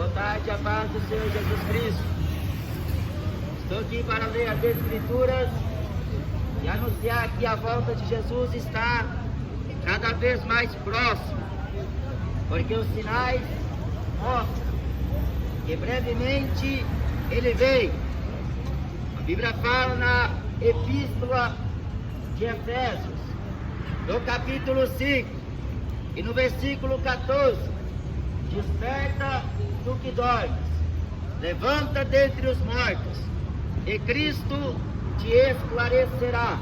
Boa tarde, a paz do Senhor Jesus Cristo. Estou aqui para ler as Escrituras e anunciar que a volta de Jesus está cada vez mais próxima, porque os sinais mostram que brevemente ele vem. A Bíblia fala na Epístola de Efésios, no capítulo 5 e no versículo 14: desperta do que dormes, levanta dentre os mortos, e Cristo te esclarecerá.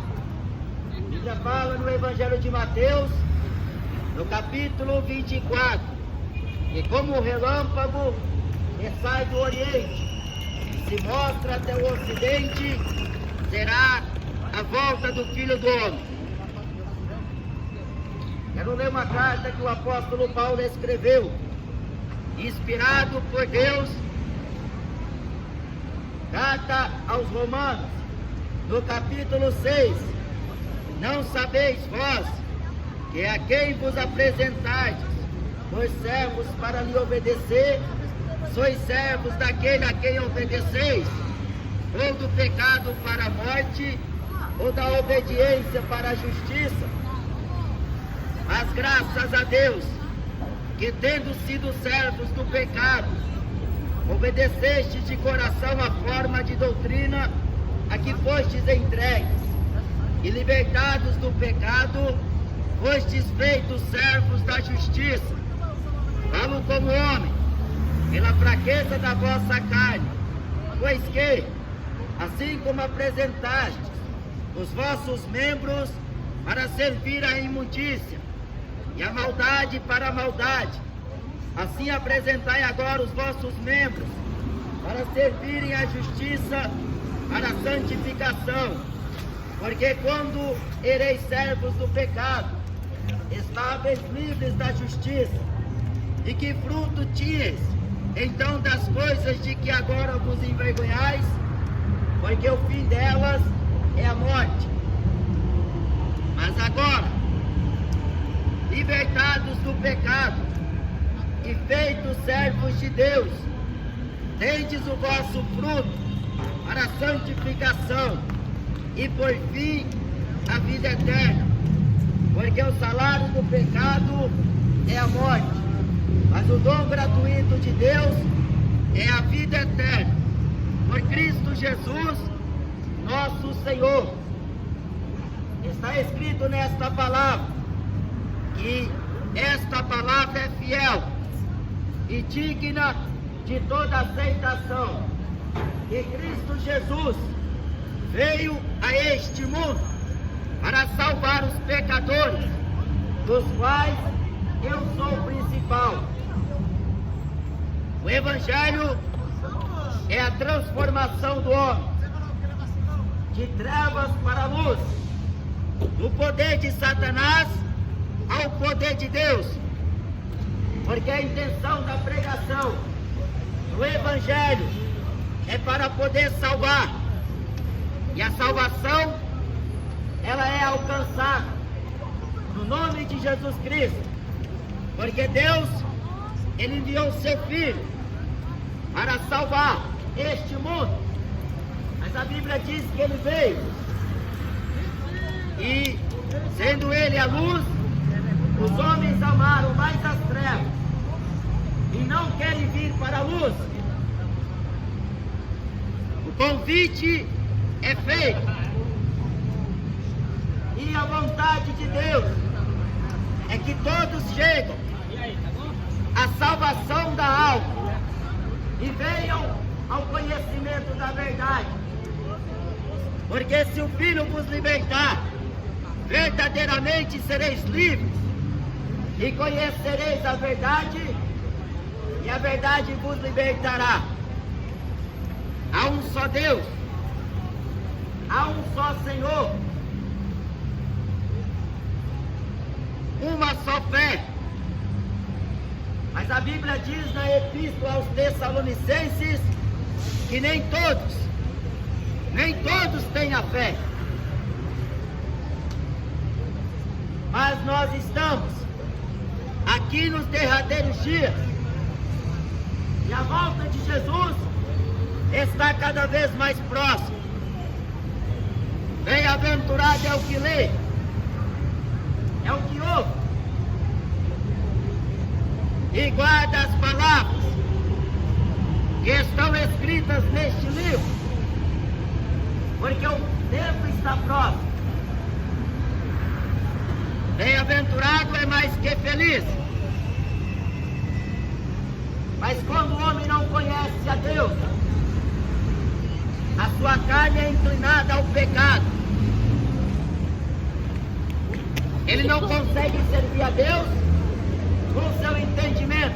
A Bíblia fala no Evangelho de Mateus, no capítulo 24, que como o relâmpago que sai do Oriente e se mostra até o Ocidente, será a volta do Filho do Homem. Quero ler uma carta que o apóstolo Paulo escreveu, inspirado por Deus, carta aos Romanos, no capítulo 6. Não sabeis vós que a quem vos apresentardes por servos para lhe obedecer, sois servos daquele a quem obedeceis, ou do pecado para a morte, ou da obediência para a justiça? Mas graças a Deus, que tendo sido servos do pecado, obedecestes de coração a forma de doutrina a que fostes entregues, e libertados do pecado, fostes feitos servos da justiça. Falo como homem, pela fraqueza da vossa carne, pois que, assim como apresentastes os vossos membros para servir à imundícia, e a maldade para a maldade, assim apresentai agora os vossos membros para servirem à justiça, para a santificação. Porque quando ereis servos do pecado, estáveis livres da justiça, e que fruto tinhas então das coisas de que agora vos envergonhais? Porque o fim delas é a morte. Mas agora, libertados do pecado e feitos servos de Deus, tendes o vosso fruto para a santificação e por fim a vida eterna. Porque o salário do pecado é a morte, mas o dom gratuito de Deus é a vida eterna, por Cristo Jesus, nosso Senhor. Está escrito nesta palavra que esta palavra é fiel e digna de toda aceitação, que Cristo Jesus veio a este mundo para salvar os pecadores, dos quais eu sou o principal. O Evangelho é a transformação do homem de trevas para a luz, do poder de Satanás ao poder de Deus, porque a intenção da pregação do Evangelho é para poder salvar, e a salvação ela é alcançada no nome de Jesus Cristo, porque Deus ele enviou seu Filho para salvar este mundo. Mas a Bíblia diz que ele veio e, sendo ele a luz, os homens amaram mais as trevas e não querem vir para a luz. O convite é feito e a vontade de Deus é que todos chegam à salvação da alma e venham ao conhecimento da verdade. Porque se o Filho vos libertar, verdadeiramente sereis livres e conhecereis a verdade, e a verdade vos libertará. Há um só Deus, há um só Senhor, uma só fé. Mas a Bíblia diz na Epístola aos Tessalonicenses que nem todos têm a fé. Mas nós estamos aqui nos derradeiros dias, e a está cada vez mais próximo. Bem-aventurado é o que lê, é o que ouve e guarda as palavras que estão escritas neste livro, porque o tempo está próximo. Bem-aventurado é mais que feliz. Mas quando o homem não conhece a Deus, a sua carne é inclinada ao pecado. Ele não consegue servir a Deus com seu entendimento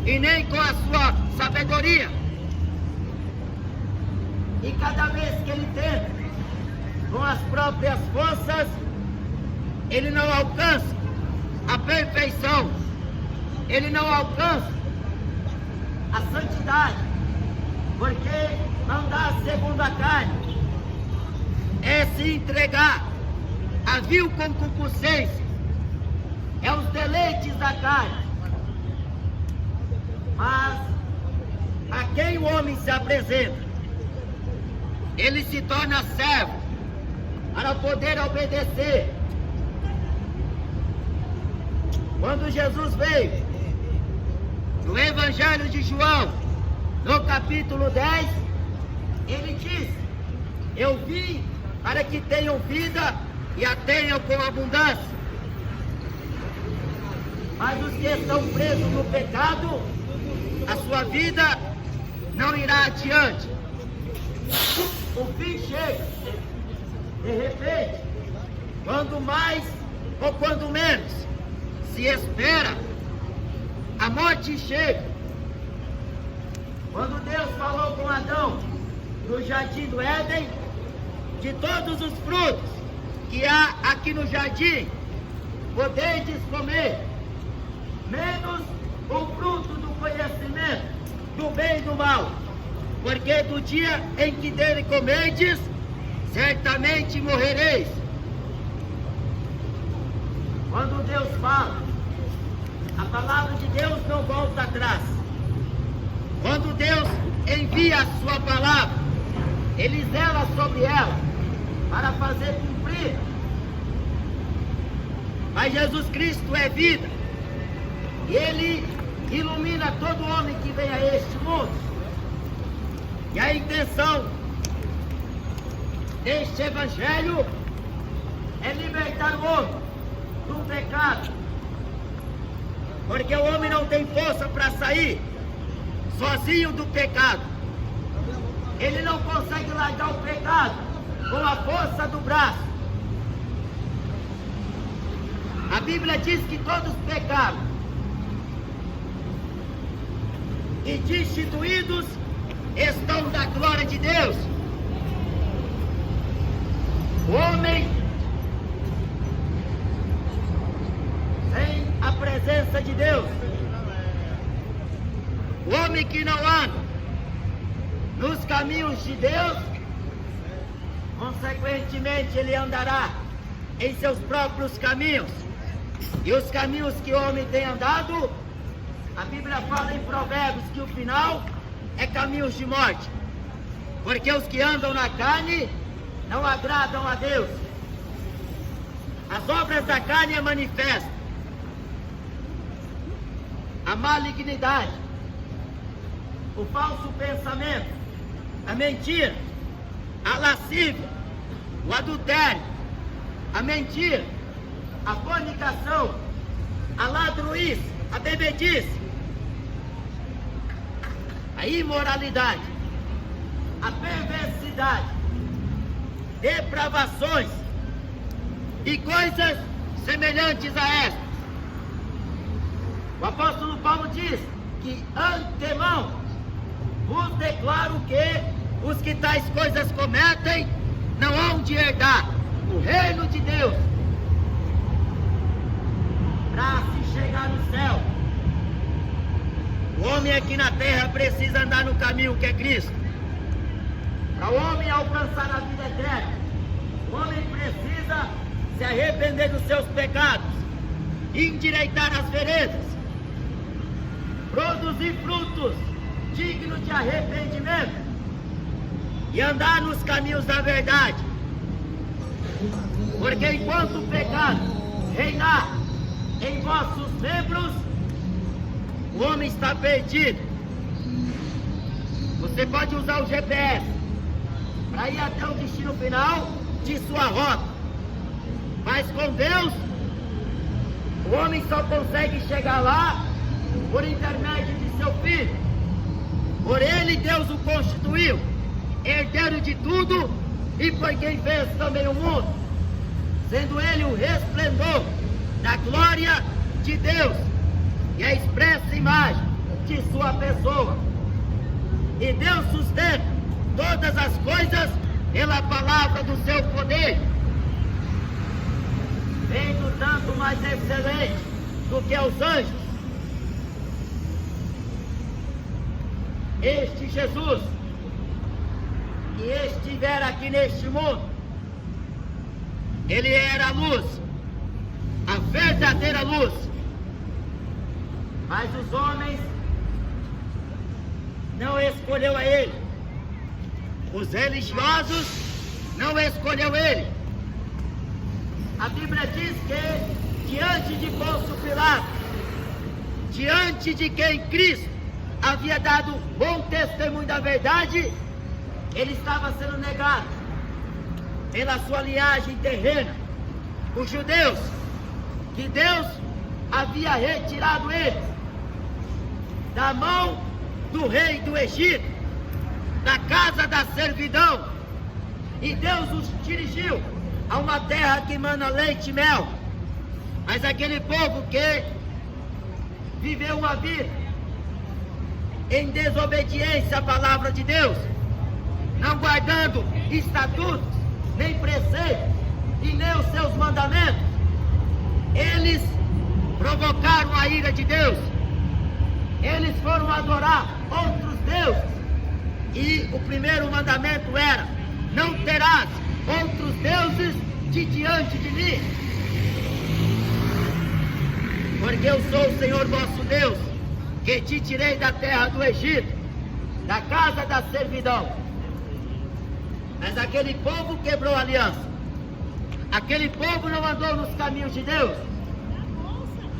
e nem com a sua sabedoria. E cada vez que ele tenta, com as próprias forças, ele não alcança a perfeição, ele não alcança a santidade, porque andar segundo a carne é se entregar a vil concupiscência, é os deleites da carne. Mas a quem o homem se apresenta, ele se torna servo para poder obedecer. Quando Jesus veio, no Evangelho de João, no capítulo 10, ele disse: eu vim para que tenham vida e a tenham com abundância. Mas os que estão presos no pecado, a sua vida não irá adiante. O fim chega, de repente, quando mais ou quando menos se espera, a morte chega. Quando Deus falou com Adão no jardim do Éden, de todos os frutos que há aqui no jardim, podeis comer, menos o fruto do conhecimento do bem e do mal, porque do dia em que dele comerdes, certamente morrereis. Quando Deus fala, a palavra de Deus não volta atrás. Quando Deus envia a sua palavra, Ele zela sobre ela para fazer cumprir. Mas Jesus Cristo é vida, e Ele ilumina todo homem que vem a este mundo. E a intenção deste Evangelho é libertar o homem do pecado, porque o homem não tem força para sair sozinho do pecado. Ele não consegue largar o pecado com a força do braço. A Bíblia diz que todos pecaram e destituídos estão da glória de Deus. O homem sem a presença de Deus, o homem que não anda nos caminhos de Deus, consequentemente ele andará em seus próprios caminhos. E os caminhos que o homem tem andado, a Bíblia fala em Provérbios que o final é caminhos de morte, porque os que andam na carne não agradam a Deus. As obras da carne é manifesta: a malignidade, o falso pensamento, a mentira, a lascívia, o adultério, a mentira, a fornicação, a ladruíce, a bebedice, a imoralidade, a perversidade, depravações e coisas semelhantes a estas. O apóstolo Paulo diz que antemão vos declaro que os que tais coisas cometem não hão de herdar o reino de Deus. Para se chegar no céu, o homem aqui na terra precisa andar no caminho que é Cristo. Para o homem alcançar a vida eterna, o homem precisa se arrepender dos seus pecados, endireitar as veredas, produzir frutos digno de arrependimento e andar nos caminhos da verdade. Porque enquanto o pecado reinar em vossos membros, o homem está perdido. Você pode usar o GPS para ir até o destino final de sua rota, mas com Deus, o homem só consegue chegar lá por intermédio de seu Filho. Por ele Deus o constituiu herdeiro de tudo e por quem fez também o mundo, sendo ele o resplendor da glória de Deus e a expressa imagem de sua pessoa. E Deus sustenta todas as coisas pela palavra do seu poder, sendo tanto mais excelente do que os anjos. Este Jesus que estiver aqui neste mundo, ele era a luz, a verdadeira luz, mas os homens não escolheu a ele, os religiosos não escolheu ele. A Bíblia diz que diante de Pôncio Pilato, diante de quem Cristo havia dado bom testemunho da verdade, ele estava sendo negado pela sua linhagem terrena. Os judeus, que Deus havia retirado eles da mão do rei do Egito, da casa da servidão, e Deus os dirigiu a uma terra que mana leite e mel. Mas aquele povo que viveu uma vida em desobediência à palavra de Deus, não guardando estatutos, nem preceitos e nem os seus mandamentos, eles provocaram a ira de Deus. Eles foram adorar outros deuses, e o primeiro mandamento era: não terás outros deuses de diante de mim, porque eu sou o Senhor vosso Deus, que te tirei da terra do Egito, da casa da servidão. Mas aquele povo quebrou a aliança, aquele povo não andou nos caminhos de Deus,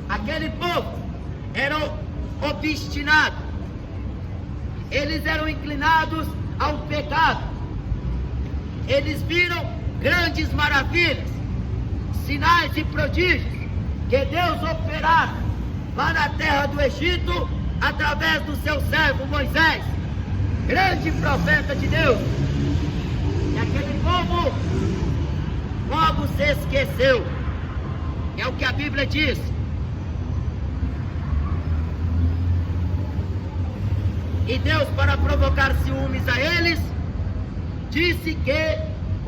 aquele povo era obstinado, eles eram inclinados ao pecado. Eles viram grandes maravilhas, sinais e prodígios que Deus operara lá na terra do Egito através do seu servo Moisés, grande profeta de Deus. E aquele povo logo se esqueceu. É o que a Bíblia diz. E Deus, para provocar ciúmes a eles, disse que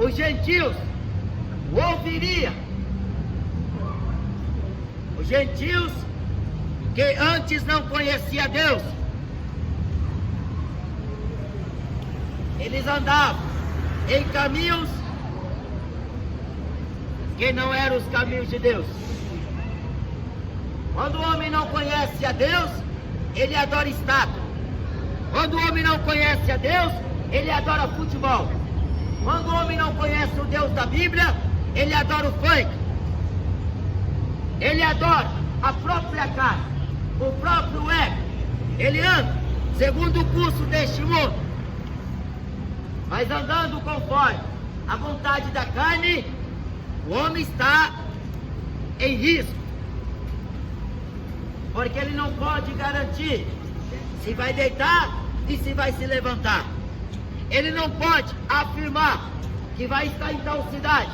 os gentios o ouviriam. Os gentios que antes não conheciam Deus, eles andavam em caminhos que não eram os caminhos de Deus. Quando o homem não conhece a Deus, ele adora estátua. Quando o homem não conhece a Deus, ele adora futebol. Quando o homem não conhece o Deus da Bíblia, ele adora o funk. Ele adora a própria carne, o próprio ego. Ele anda segundo o curso deste mundo. Mas andando conforme a vontade da carne, o homem está em risco. Porque ele não pode garantir se vai deitar e se vai se levantar. Ele não pode afirmar que vai estar em tal cidade,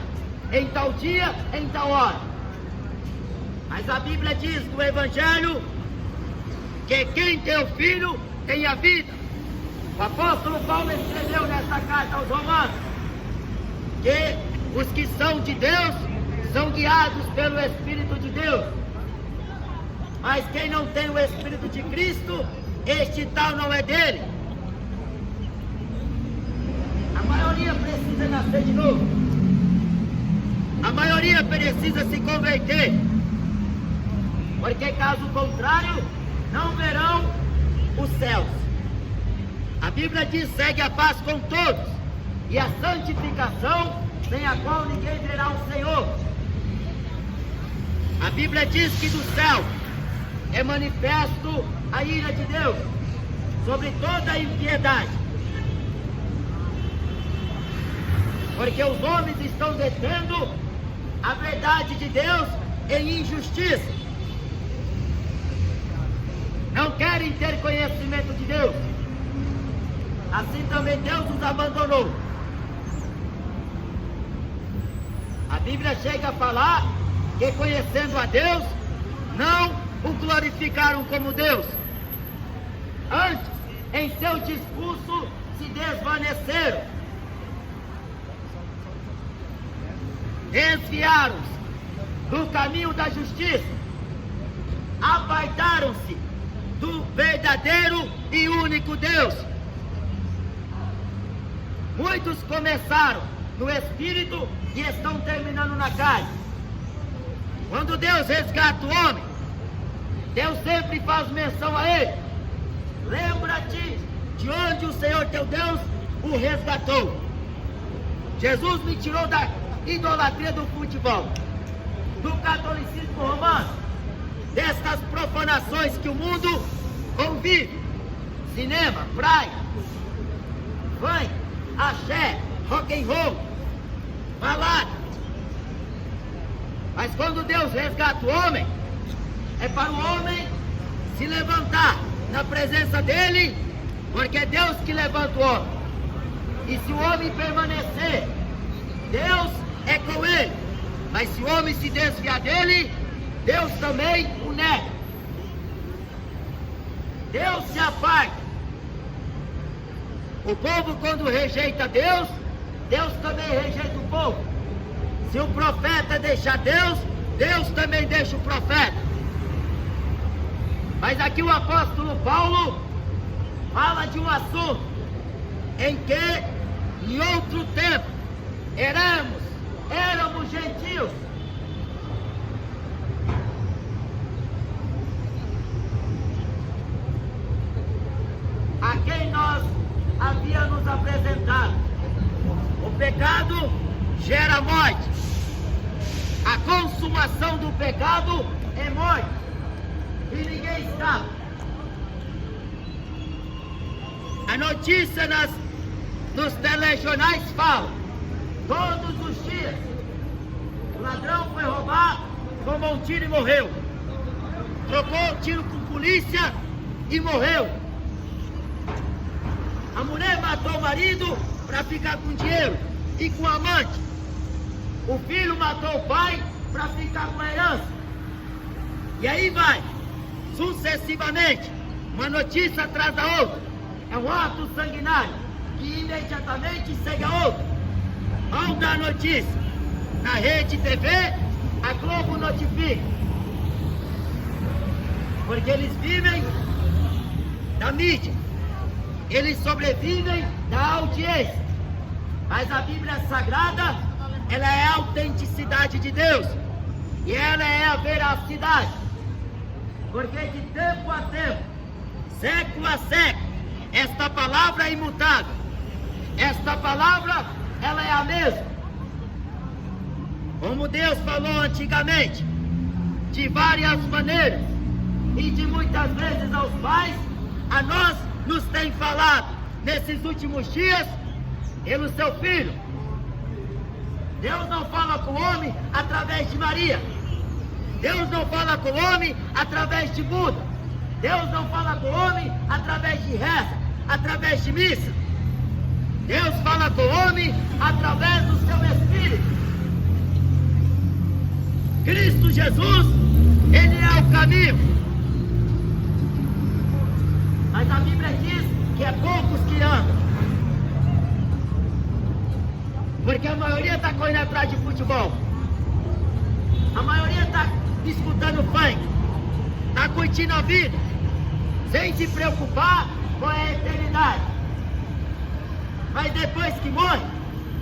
em tal dia, em tal hora. Mas a Bíblia diz no Evangelho que quem tem o Filho tem a vida. O apóstolo Paulo escreveu nessa carta aos Romanos que os que são de Deus são guiados pelo Espírito de Deus. Mas quem não tem o Espírito de Cristo, este tal não é dele. A maioria precisa nascer de novo. A maioria precisa se converter. Porque caso contrário, não verão os céus. Bíblia diz: segue a paz com todos e a santificação, sem a qual ninguém verá o Senhor. A Bíblia diz que do céu é manifesto a ira de Deus sobre toda a impiedade, porque os homens estão detendo a verdade de Deus em injustiça. Não querem ter conhecimento de Deus. Assim também Deus os abandonou. A Bíblia chega a falar que, conhecendo a Deus, não o glorificaram como Deus. Antes, em seu discurso, se desvaneceram. Desviaram-se do caminho da justiça. Apartaram-se do verdadeiro e único Deus. Muitos começaram no Espírito e estão terminando na carne. Quando Deus resgata o homem, Deus sempre faz menção a ele. Lembra-te de onde o Senhor teu Deus o resgatou. Jesus me tirou da idolatria do futebol, do catolicismo romano, destas profanações que o mundo convive: cinema, praia, funk, axé, rock and roll, balada. Mas quando Deus resgata o homem, é para o homem se levantar na presença dele, porque é Deus que levanta o homem. E se o homem permanecer, Deus é com ele. Mas se o homem se desviar dele, Deus também o nega. Deus se aparta. O povo, quando rejeita Deus, Deus também rejeita o povo. Se o profeta deixar Deus, Deus também deixa o profeta. Mas aqui o apóstolo Paulo fala de um assunto em que, em outro tempo, éramos gentios. A quem nós havíamos apresentado. O pecado gera morte. A consumação do pecado é morte. E ninguém escapa. A notícia nos telejornais fala todos os dias: o ladrão foi roubar, tomou um tiro e morreu. Trocou o tiro com polícia e morreu. A mulher matou o marido para ficar com dinheiro e com amante. O filho matou o pai para ficar com a herança. E aí vai, sucessivamente, uma notícia atrás da outra. É um ato sanguinário que imediatamente segue a outra. Vamos dar notícia na Rede TV, a Globo notifica, porque eles vivem da mídia, eles sobrevivem da audiência. Mas a Bíblia Sagrada, ela é a autenticidade de Deus, e ela é a veracidade, porque de tempo a tempo, século a século, esta palavra é imutável. Esta palavra, ela é a mesma. Como Deus falou antigamente, de várias maneiras, e de muitas vezes aos pais, a nós nos tem falado nesses últimos dias pelo seu Filho. Deus não fala com o homem através de Maria. Deus não fala com o homem através de Buda. Deus não fala com o homem através de reza, através de missa. Deus fala com o homem através do seu Espírito. Cristo Jesus, Ele é o caminho. Mas a Bíblia diz que é poucos que andam. Porque a maioria está correndo atrás de futebol. A maioria está escutando funk. Está curtindo a vida, sem se preocupar com a eternidade. Mas depois que morre,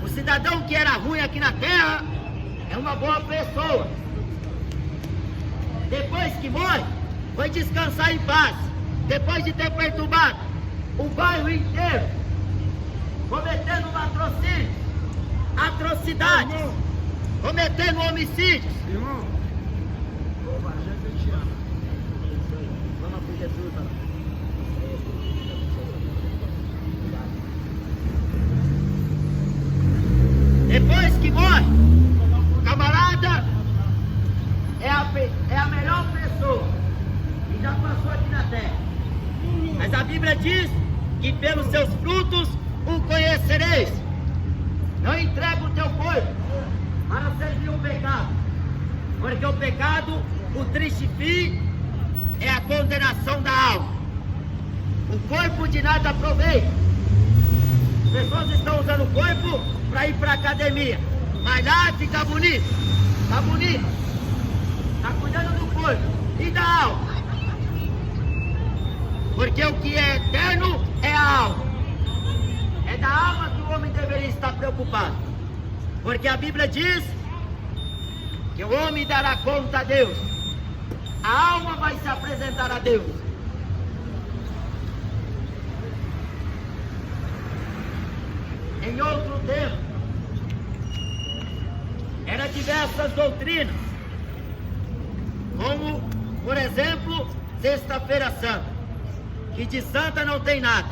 o cidadão que era ruim aqui na terra é uma boa pessoa. Depois que morre, foi descansar em paz, depois de ter perturbado o bairro inteiro cometendo latrocínios, atrocidades, cometendo homicídios. Irmão, Vamos por Jesus, mano. Depois que morre, o camarada é a melhor pessoa que já passou aqui na terra. Mas a Bíblia diz que pelos seus frutos o conhecereis. Não entrega o teu corpo para servir o pecado, porque o pecado, o triste fim, é a condenação da alma. O corpo de nada aproveita. As pessoas estão usando o corpo para ir para a academia, mas lá fica bonito, está bonito, está cuidando do corpo e da alma, porque o que é eterno é a alma. É da alma que o homem deveria estar preocupado, porque a Bíblia diz que o homem dará conta a Deus, a alma vai se apresentar a Deus. Em outro tempo, eram diversas doutrinas, como, por exemplo, Sexta-feira Santa, que de santa não tem nada.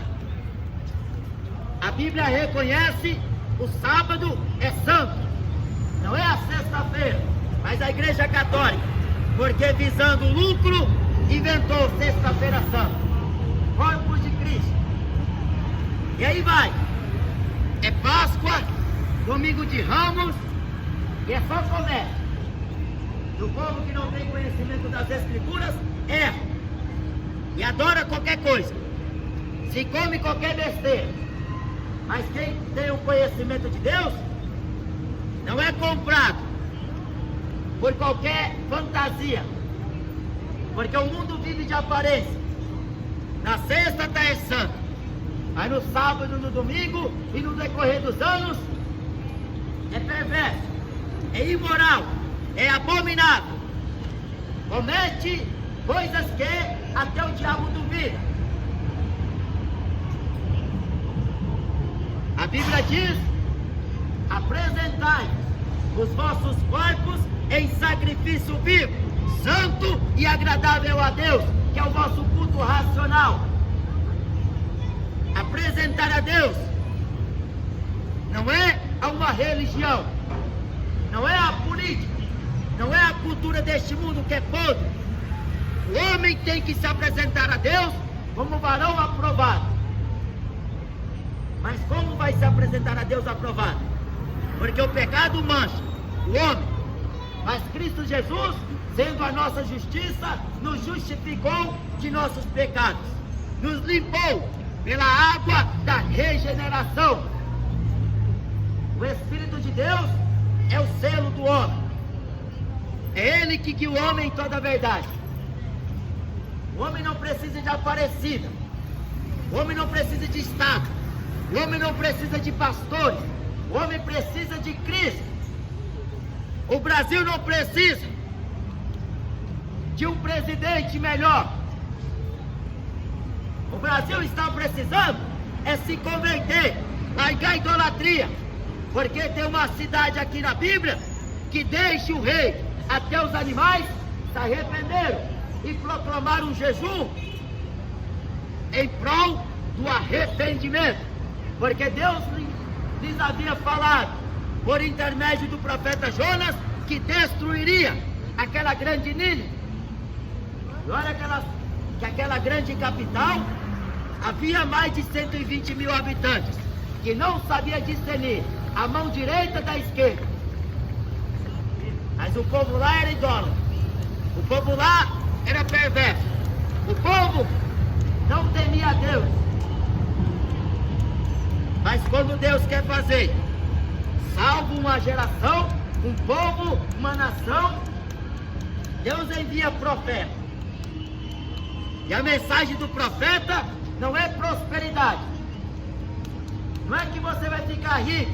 A Bíblia reconhece o sábado é santo, não é a sexta-feira, mas a Igreja Católica, porque visando o lucro, inventou Sexta-feira Santa, Corpus de Cristo. E aí vai. É Páscoa, Domingo de Ramos, e é só comércio. E o povo que não tem conhecimento das Escrituras erra e adora qualquer coisa, se come qualquer besteira. Mas quem tem o conhecimento de Deus não é comprado por qualquer fantasia, porque o mundo vive de aparência. Na sexta está é santo, mas no sábado, no domingo e no decorrer dos anos é perverso, é imoral, é abominável, comete coisas que até o diabo duvida. A Bíblia diz: apresentai os vossos corpos em sacrifício vivo, santo e agradável a Deus, que é o vosso culto racional. Apresentar a Deus não é a uma religião, não é a política, não é a cultura deste mundo que é podre. O homem tem que se apresentar a Deus como varão aprovado. Mas como vai se apresentar a Deus aprovado? Porque o pecado mancha o homem, mas Cristo Jesus, sendo a nossa justiça, nos justificou de nossos pecados, nos limpou pela água da regeneração. O Espírito de Deus é o selo do homem, é Ele que guia o homem em toda a verdade. O homem não precisa de Aparecida, o homem não precisa de Estado, o homem não precisa de pastores, o homem precisa de Cristo. O Brasil não precisa de um presidente melhor. O Brasil está precisando é se converter, largar a idolatria, porque tem uma cidade aqui na Bíblia que deixa o rei, até os animais se arrependeram e proclamaram um jejum em prol do arrependimento, porque Deus lhes havia falado por intermédio do profeta Jonas que destruiria aquela grande Nínive. E olha que aquela grande capital havia mais de 120 mil habitantes que não sabia discernir a mão direita da esquerda. Mas o povo lá era idólatra, o povo lá era perverso, o povo não temia a Deus. Mas quando Deus quer fazer, salva uma geração, um povo, uma nação, Deus envia profeta. E a mensagem do profeta não é prosperidade. Não é que você vai ficar rico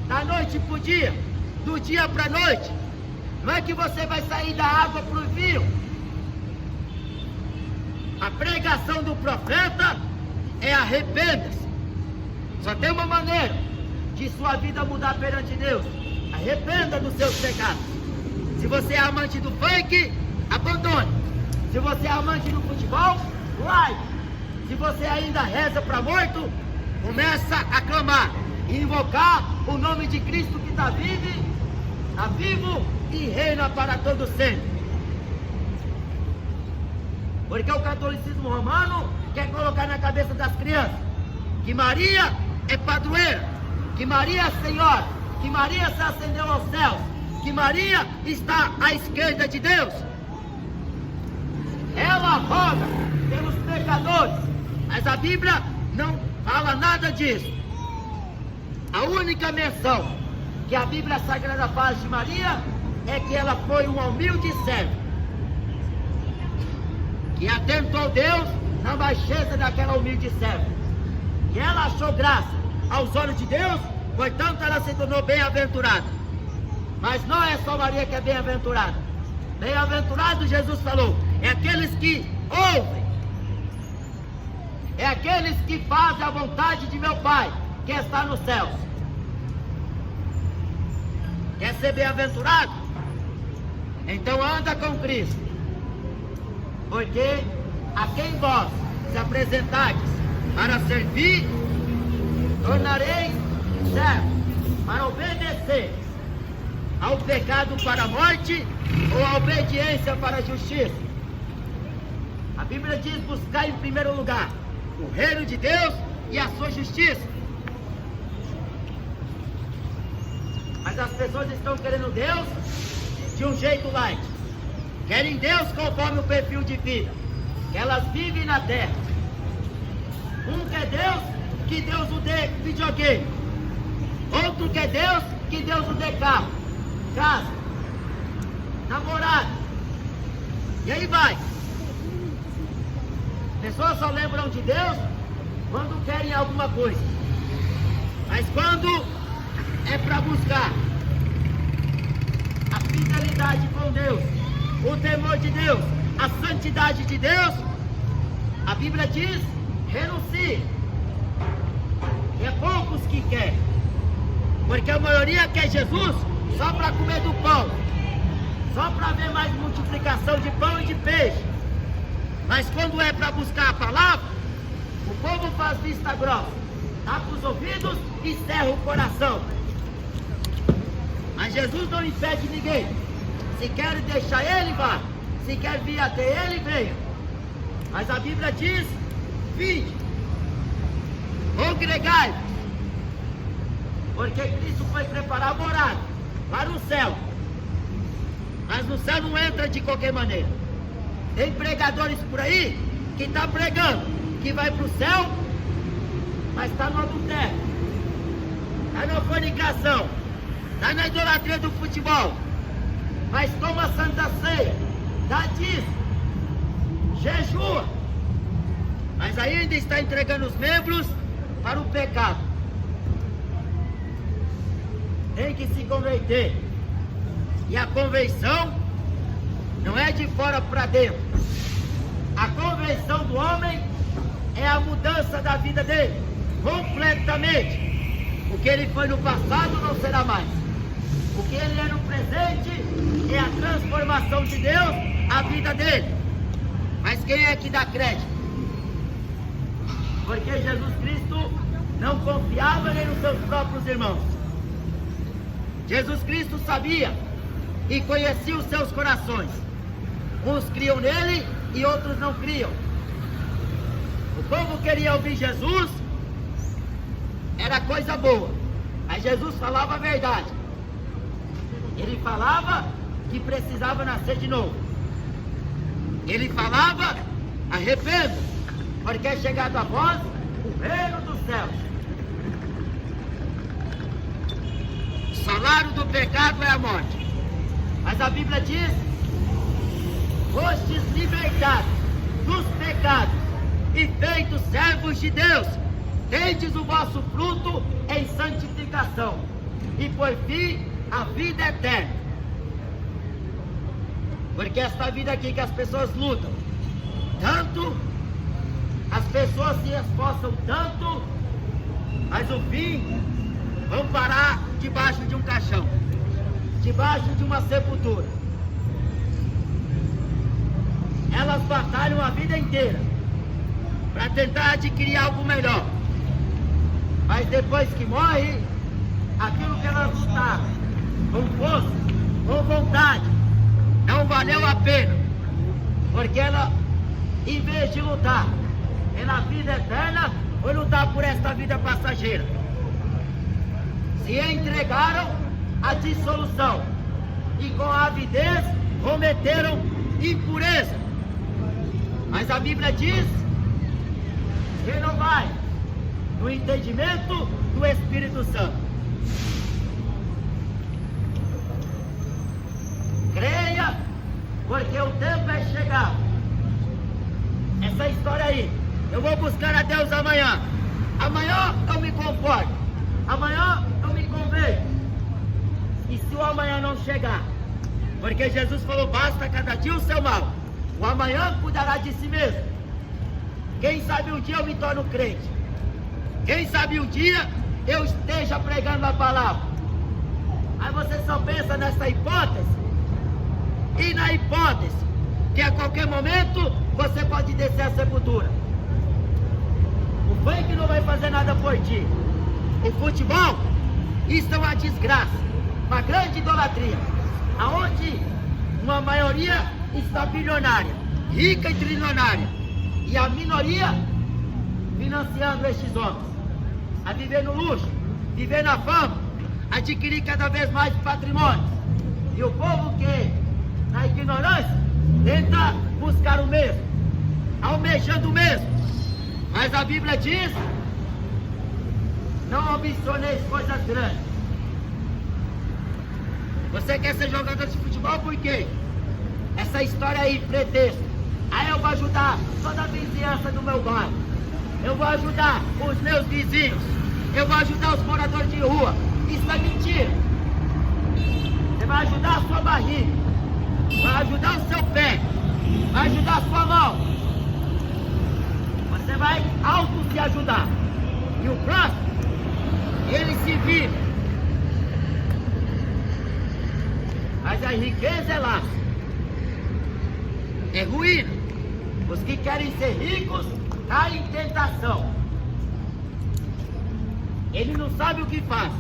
da noite para o dia, do dia para a noite. Não é que você vai sair da água para o vinho. A pregação do profeta é arrependa-se. Só tem uma maneira de sua vida mudar perante Deus: arrependa dos seus pecados. Se você é amante do funk, abandone. Se você é amante do futebol, largue. Se você ainda reza para morto, começa a clamar e invocar o nome de Cristo que está vivo e reina para todo sempre. Porque o catolicismo romano quer colocar na cabeça das crianças que Maria é padroeira, que Maria é Senhora, que Maria se ascendeu aos céus, que Maria está à esquerda de Deus. Ela roga pelos pecadores, mas a Bíblia não fala nada disso. A única menção que a Bíblia Sagrada faz de Maria é que ela foi uma humilde serva, que atentou Deus na baixeza daquela humilde serva, e ela achou graça aos olhos de Deus, portanto ela se tornou bem-aventurada. Mas não é só Maria que é bem-aventurada. Bem-aventurado, Jesus falou, é aqueles que ouvem, é aqueles que fazem a vontade de meu Pai que está nos céus. Quer ser bem-aventurado? Então anda com Cristo, porque a quem vós se apresentardes para servir, tornareis servos para obedecer ao pecado para a morte ou à obediência para a justiça. A Bíblia diz: buscar em primeiro lugar o reino de Deus e a sua justiça. Mas as pessoas estão querendo Deus de um jeito light. Querem Deus conforme o perfil de vida que elas vivem na terra. Um quer Deus que Deus o dê videogame. Outro quer Deus que Deus o dê carro, casa, namorado. E aí vai. Pessoas só lembram de Deus quando querem alguma coisa. Mas quando é para buscar a fidelidade com Deus, o temor de Deus, a santidade de Deus, a Bíblia diz: renuncie. É poucos que querem, porque a maioria quer Jesus só para comer do pão, só para ver mais multiplicação de pão e de peixe. Mas quando é para buscar a palavra, o povo faz vista grossa, tapa os ouvidos e cerra o coração. Mas Jesus não impede ninguém. Se quer deixar ele, vá. Se quer vir até ele, venha. Mas a Bíblia diz: vinde, congregai-vos, porque Cristo foi preparar a morada lá no céu. Mas no céu não entra de qualquer maneira. Tem pregadores por aí que estão pregando que vai para o céu, mas está no adultério, está na fornicação, está na idolatria do futebol, mas toma santa ceia, dá dízimo, jejua, mas ainda está entregando os membros para o pecado. Tem que se converter. E a conversão não é de fora para dentro. A conversão do homem é a mudança da vida dele completamente. O que ele foi no passado não será mais. O que ele é no presente é a transformação de Deus, a vida dele. Mas quem é que dá crédito? Porque Jesus Cristo não confiava nem nos seus próprios irmãos. Jesus Cristo sabia e conhecia os seus corações. Uns criam nele e outros não criam. O povo queria ouvir Jesus, era coisa boa, mas Jesus falava a verdade. Ele falava que precisava nascer de novo. Ele falava: arrependa, porque é chegado a vós o reino dos céus. O salário do pecado é a morte. Mas a Bíblia diz: fostes libertados dos pecados e feitos servos de Deus, tendes o vosso fruto em santificação, e por fim a vida eterna. Porque esta vida aqui que as pessoas lutam tanto As pessoas se esforçam tanto, mas no fim vão parar debaixo de um caixão, debaixo de uma sepultura. Elas batalham a vida inteira para tentar adquirir algo melhor, mas depois que morre, aquilo que elas lutaram com força, com vontade, não valeu a pena, porque ela, em vez de lutar pela vida eterna, foi lutar por esta vida passageira. Se entregaram à dissolução e com avidez cometeram impureza. Mas a Bíblia diz: renovai no entendimento do Espírito Santo. Creia, porque o tempo é chegado. Essa história aí, eu vou buscar a Deus amanhã. Amanhã eu me conforto, amanhã eu me converto. E se o amanhã não chegar, porque Jesus falou: basta cada dia o seu mal, o amanhã cuidará de si mesmo. Quem sabe um dia eu me torno crente, quem sabe um dia eu esteja pregando a palavra. Aí você só pensa nessa hipótese, e na hipótese que a qualquer momento você pode descer a sepultura. O funk não vai fazer nada por ti. O futebol, isso é uma desgraça, uma grande idolatria, aonde uma maioria está bilionária, rica e trilionária, e a minoria financiando estes homens a viver no luxo, viver na fama, adquirir cada vez mais patrimônios. E o povo que, na ignorância, tenta buscar o mesmo, almejando o mesmo. Mas a Bíblia diz: não ambicioneis coisas grandes. Você quer ser jogador de futebol por quê? Essa história aí, pretexto. Aí eu vou ajudar toda a vizinhança do meu bairro, eu vou ajudar os meus vizinhos, eu vou ajudar os moradores de rua. Isso é mentira. Você vai ajudar a sua barriga, vai ajudar o seu pé, vai ajudar a sua mão. Você vai auto se ajudar. E o próximo, ele se vive. Mas a riqueza é laço, é ruína. Os que querem ser ricos caem em tentação. Ele não sabe o que faz.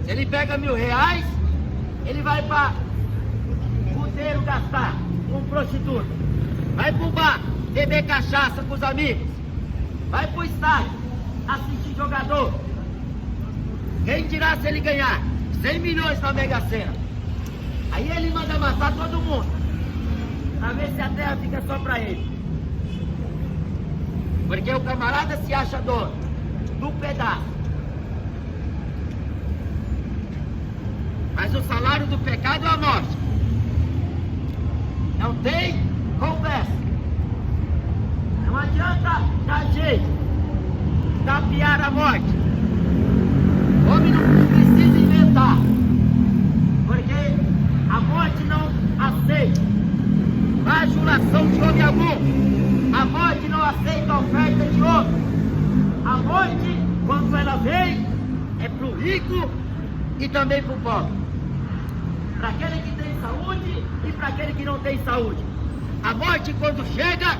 Se ele pega R$1.000, ele vai para puteiro gastar com prostituta, vai pro bar beber cachaça com os amigos, vai pro estádio assistir jogador. Quem dirá se ele ganhar 100 milhões na Mega Sena? Aí ele manda matar todo mundo, pra ver se a terra fica só pra ele. Porque o camarada se acha dono do pedaço. Mas o salário do pecado é a morte. Não tem conversa. Não adianta dar jeito, tapear a morte. O homem não precisa inventar, porque a morte não aceita bajulação de homem algum. A morte não aceita a oferta de homem. A morte, quando ela vem, é para o rico e também para o pobre, para aquele que tem saúde e para aquele que não tem saúde. A morte, quando chega,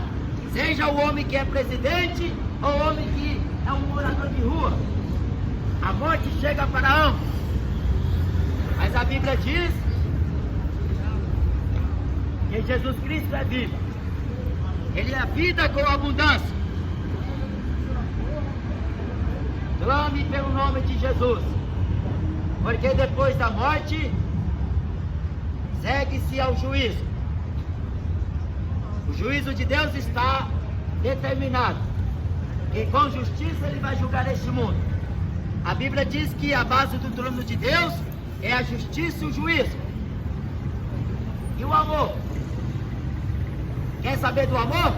seja o homem que é presidente ou o homem que é um morador de rua, a morte chega para ambos. Mas a Bíblia diz que Jesus Cristo é vivo. Ele é vida com abundância. Clame pelo nome de Jesus, porque depois da morte segue-se ao juízo. O juízo de Deus está determinado, que com justiça ele vai julgar este mundo. A Bíblia diz que a base do trono de Deus é a justiça e o juízo. E o amor? Quer saber do amor?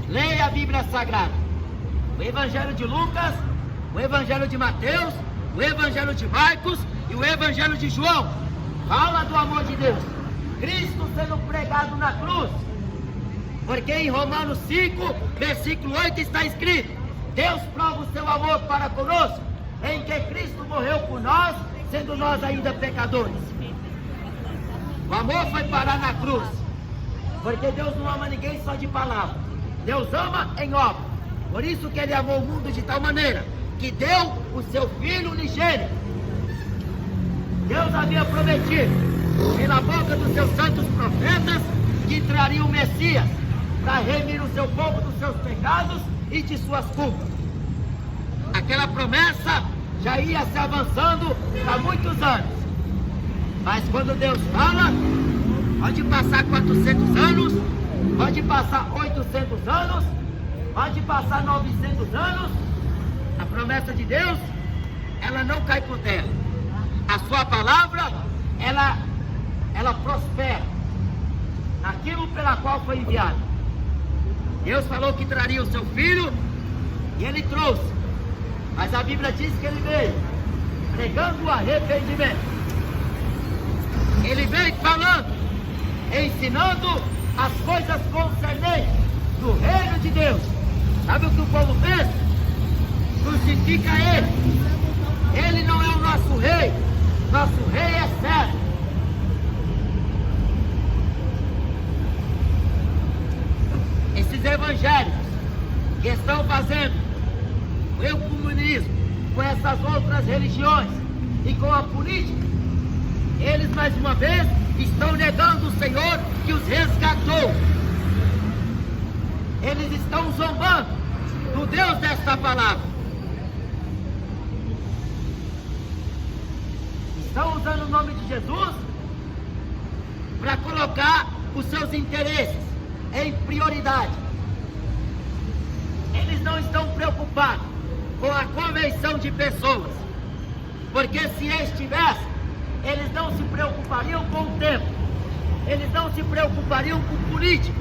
Leia a Bíblia Sagrada. O Evangelho de Lucas, o Evangelho de Mateus, o Evangelho de Marcos e o Evangelho de João fala do amor de Deus. Cristo sendo pregado na cruz, Porque em Romanos 5, versículo 8 está escrito: Deus prova o seu amor para conosco, em que Cristo morreu por nós, sendo nós ainda pecadores. O amor foi parar na cruz, porque Deus não ama ninguém só de palavra. Deus ama em obra. Por isso que Ele amou o mundo de tal maneira que deu o seu Filho unigênito. Deus havia prometido, pela boca dos seus santos profetas, que traria o Messias para remir o seu povo dos seus pecados e de suas culpas. Aquela promessa já ia se avançando há muitos anos. Mas quando Deus fala, pode passar 400 anos, pode passar 800 anos, pode passar 900 anos, a promessa de Deus, ela não cai por terra. A sua palavra, ela prospera naquilo pela qual foi enviada. Deus falou que traria o seu Filho, e Ele trouxe. Mas a Bíblia diz que Ele veio pregando o arrependimento. Ele veio falando, ensinando as coisas concernentes do reino de Deus. Sabe o que o povo pensa? Crucifica Ele. Ele não é o nosso rei. Nosso rei é César. Esses evangélicos que estão fazendo o ecumenismo com essas outras religiões e com a política, eles mais uma vez estão negando o Senhor que os resgatou. Eles estão zombando do Deus desta palavra. Estão usando o nome de Jesus para colocar os seus interesses em prioridade. Eles não estão preocupados com a conversão de pessoas, porque se estivessem, eles não se preocupariam com o tempo, eles não se preocupariam com política,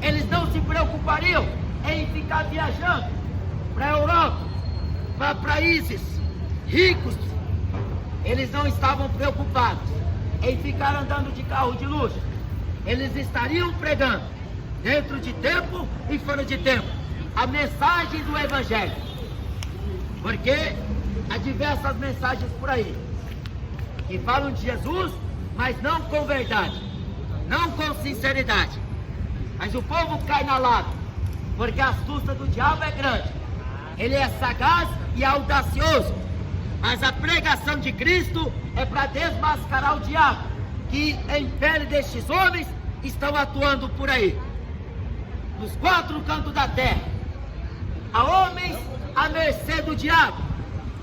eles não se preocupariam em ficar viajando para a Europa, para países ricos. Eles não estavam preocupados em ficar andando de carro de luxo. Eles estariam pregando, dentro de tempo e fora de tempo, a mensagem do Evangelho. Porque há diversas mensagens por aí que falam de Jesus, mas não com verdade, não com sinceridade. Mas o povo cai na lábia, porque a astúcia do diabo é grande. Ele é sagaz e audacioso. Mas a pregação de Cristo é para desmascarar o diabo, que em pele destes homens estão atuando por aí, nos quatro cantos da terra. Há homens à mercê do diabo,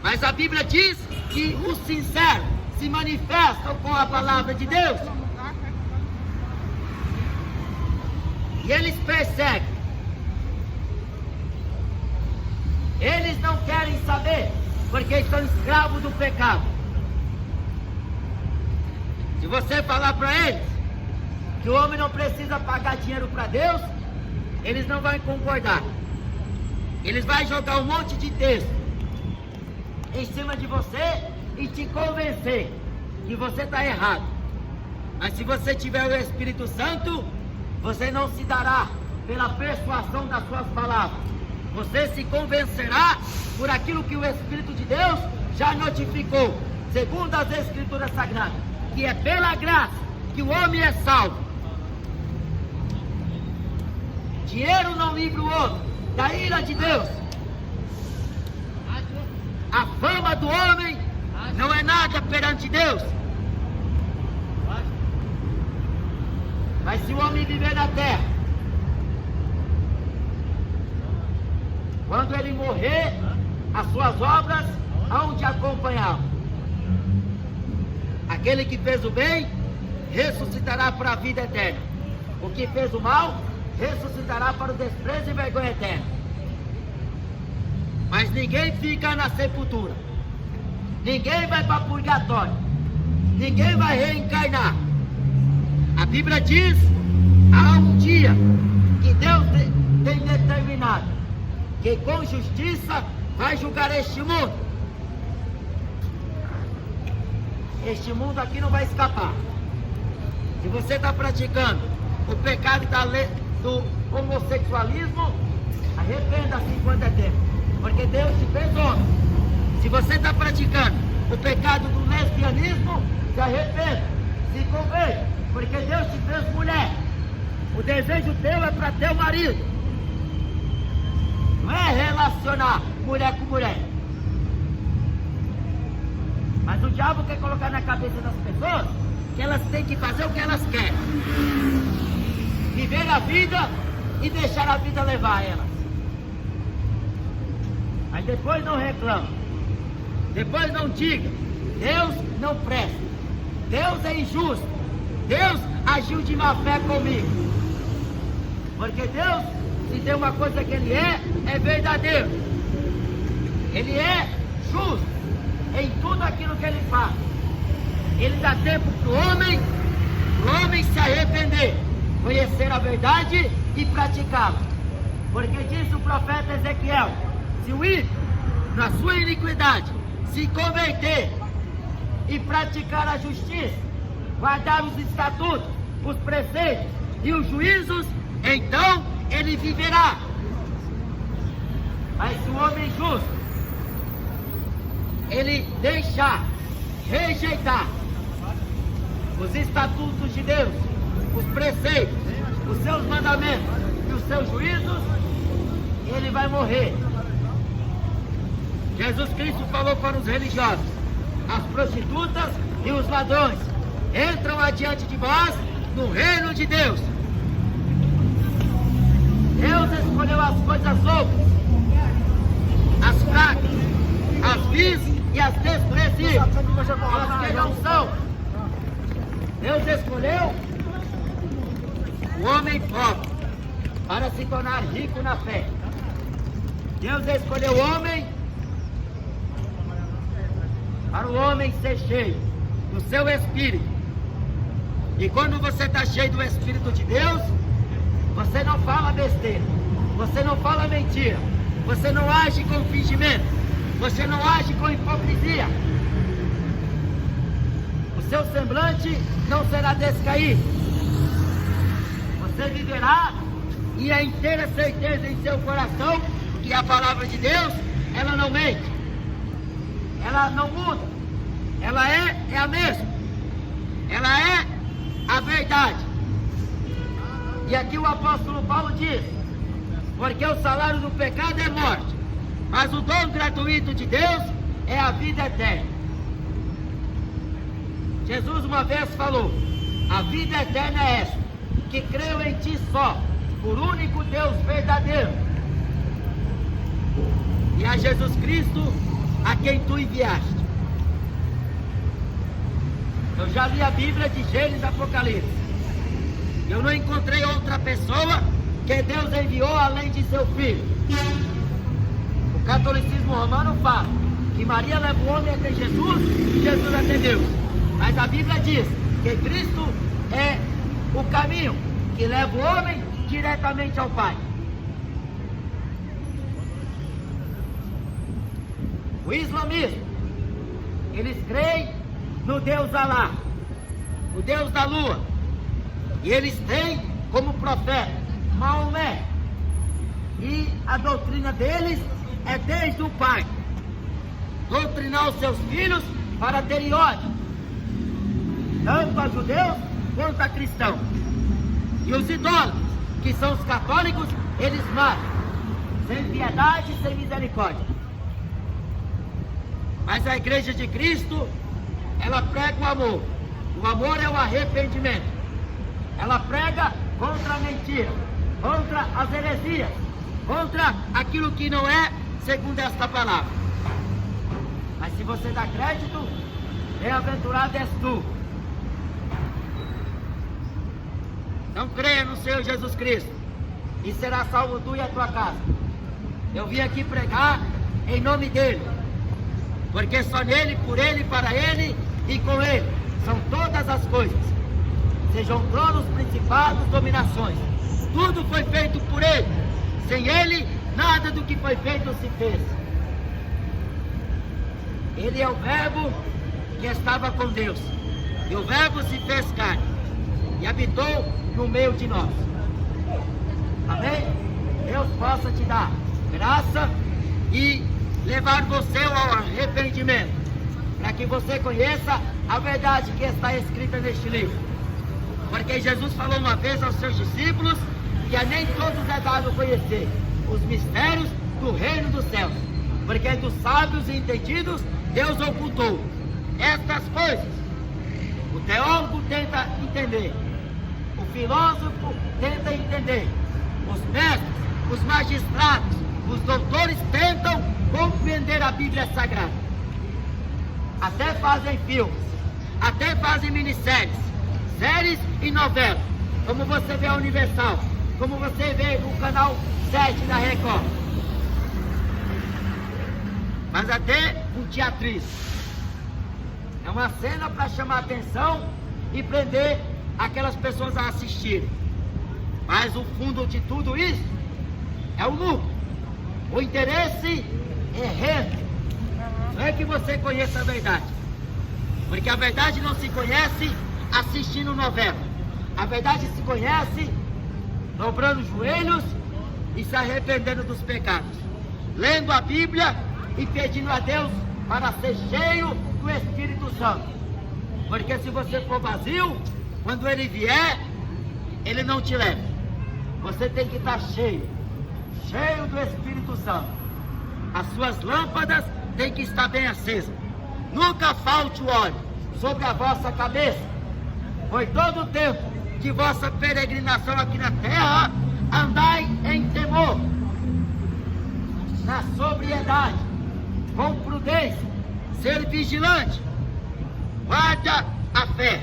mas a Bíblia diz que os sinceros se manifestam com a palavra de Deus. E eles perseguem. Eles não querem saber, porque estão escravos do pecado. Se você falar para eles que o homem não precisa pagar dinheiro para Deus, eles não vão concordar. Eles vão jogar um monte de texto em cima de você e te convencer que você está errado. Mas se você tiver o Espírito Santo, você não se dará pela persuasão das suas palavras. Você se convencerá por aquilo que o Espírito de Deus já notificou, segundo as Escrituras Sagradas, que é pela graça que o homem é salvo. Dinheiro não livra o homem da ira de Deus. A fama do homem não é nada perante Deus. Mas se o homem viver na terra, quando ele morrer, as suas obras hão de acompanhá-lo. Aquele que fez o bem, ressuscitará para a vida eterna. O que fez o mal, ressuscitará para o desprezo e vergonha eterna. Mas ninguém fica na sepultura. Ninguém vai para purgatório. Ninguém vai reencarnar. A Bíblia diz, há um dia que Deus tem determinado, que com justiça vai julgar este mundo. Este mundo aqui não vai escapar. Se você está praticando o pecado homossexualismo, arrependa-se enquanto é tempo, porque Deus te fez homem. Se você está praticando o pecado do lesbianismo, se arrependa, se converta, porque Deus te fez mulher. O desejo teu é para teu marido, não é relacionar mulher com mulher. Mas o diabo quer colocar na cabeça das pessoas que elas têm que fazer o que elas querem, viver a vida e deixar a vida levar elas. Mas depois não reclama, depois não diga, Deus não presta, Deus é injusto, Deus agiu de má fé comigo. Porque Deus, se tem uma coisa que Ele é verdadeiro. Ele é justo em tudo aquilo que Ele faz. Ele dá tempo para o homem se arrepender, conhecer a verdade e praticá-la. Porque diz o profeta Ezequiel, se o ímpio, na sua iniquidade, se converter e praticar a justiça, guardar os estatutos, os preceitos e os juízos, então ele viverá. Mas se o homem justo, ele deixar, rejeitar os estatutos de Deus, os preceitos, os seus mandamentos e os seus juízos, ele vai morrer. Jesus Cristo falou para os religiosos, as prostitutas e os ladrões entram adiante de vós no reino de Deus. Deus escolheu as coisas loucas, as fracas, as vis e as desprezíveis, as que não são. Deus escolheu o homem pobre para se tornar rico na fé. Deus escolheu o homem para o homem ser cheio do seu Espírito. E quando você está cheio do Espírito de Deus, você não fala besteira, você não fala mentira, você não age com fingimento, você não age com hipocrisia. O seu semblante não será descaído. Você viverá e a inteira certeza em seu coração que a palavra de Deus, ela não mente, ela não muda, ela é a mesma, ela é a verdade. E aqui o apóstolo Paulo diz, porque o salário do pecado é morte, mas o dom gratuito de Deus é a vida eterna. Jesus uma vez falou, a vida eterna é essa, que creu em ti só, por único Deus verdadeiro, e a Jesus Cristo a quem tu enviaste. Eu já li a Bíblia de Gênesis e Apocalipse. Eu não encontrei outra pessoa que Deus enviou além de seu Filho. O catolicismo romano fala que Maria leva o homem até Jesus e Jesus até Deus. Mas a Bíblia diz que Cristo é o caminho que leva o homem diretamente ao Pai. O islamismo, eles creem no Deus Alá, o Deus da lua. E eles têm como profeta Maomé. E a doutrina deles é desde o pai doutrinar os seus filhos para terem ódio, tanto a judeus quanto a cristãos. E os idólatras, que são os católicos, eles matam, sem piedade e sem misericórdia. Mas a igreja de Cristo, ela prega o amor. O amor é o arrependimento. Ela prega contra a mentira, contra as heresias, contra aquilo que não é segundo esta palavra. Mas se você dá crédito, bem-aventurado és tu. Não creia no Senhor Jesus Cristo e será salvo tu e a tua casa. Eu vim aqui pregar em nome dele, porque só nele, por ele, para ele e com ele são todas as coisas. Sejam tronos, principados, dominações. Tudo foi feito por ele. Sem ele, nada do que foi feito se fez. Ele é o Verbo que estava com Deus. E o Verbo se fez carne e habitou no meio de nós. Amém? Deus possa te dar graça e levar você ao arrependimento, para que você conheça a verdade que está escrita neste livro. Porque Jesus falou uma vez aos seus discípulos que a nem todos é dado conhecer os mistérios do reino dos céus, porque dos sábios e entendidos Deus ocultou estas coisas. O teólogo tenta entender, o filósofo tenta entender, os mestres, os magistrados, os doutores tentam compreender a Bíblia Sagrada. Até fazem filmes, até fazem minisséries, séries e novelas, como você vê a Universal, como você vê o canal 7 da Record. Mas até um teatrismo. É uma cena para chamar atenção e prender aquelas pessoas a assistirem. Mas o fundo de tudo isso é o lucro. O interesse é renda. Não é que você conheça a verdade, porque a verdade não se conhece assistindo novela. A verdade se conhece dobrando os joelhos e se arrependendo dos pecados, lendo a Bíblia e pedindo a Deus para ser cheio do Espírito Santo. Porque se você for vazio, quando Ele vier, Ele não te leva. Você tem que estar cheio do Espírito Santo. As suas lâmpadas têm que estar bem acesas. Nunca falte o óleo sobre a vossa cabeça. Foi todo o tempo de vossa peregrinação aqui na terra, andai em temor, na sobriedade, com prudência, ser vigilante, guarda a fé,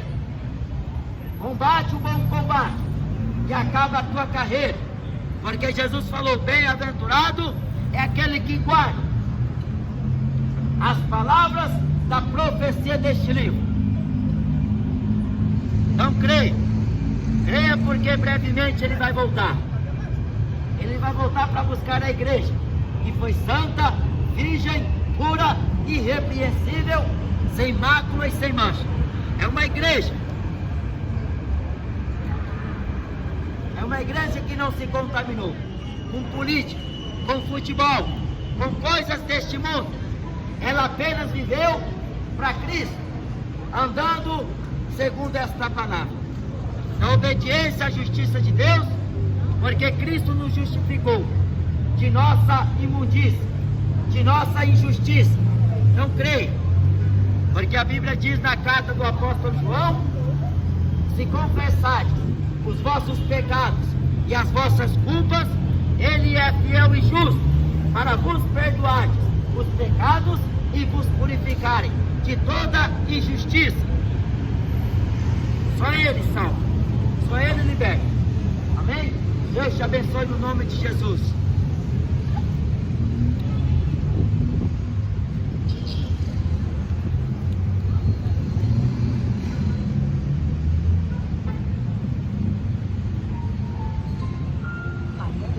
combate o bom combate e acaba a tua carreira, porque Jesus falou: bem-aventurado é aquele que guarda as palavras da profecia deste livro. Então creia porque brevemente Ele vai voltar. Ele vai voltar para buscar a igreja que foi santa, virgem, pura, irrepreensível, sem mácula e sem mancha. É uma igreja que não se contaminou com política, com futebol, com coisas deste mundo. Ela apenas viveu para Cristo, andando segundo esta palavra, na obediência à justiça de Deus, porque Cristo nos justificou de nossa imundícia, de nossa injustiça. Não creia, porque a Bíblia diz na carta do apóstolo João: se confessardes os vossos pecados e as vossas culpas, Ele é fiel e justo para vos perdoar os pecados e vos purificarem de toda injustiça. Só Ele salva, só Ele liberta. Amém? Deus te abençoe no nome de Jesus.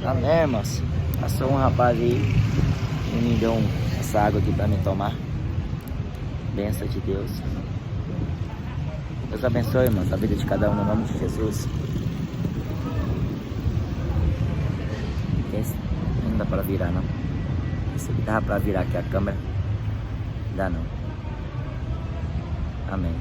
Amém, irmãos. Passou um rapaz aí e me deu essa água aqui para me tomar. Bênção de Deus. Deus abençoe, irmãos, a vida de cada um no nome de Jesus. Esse não dá para virar, não. Esse aqui dava para virar aqui a câmera. Dá não. Amém.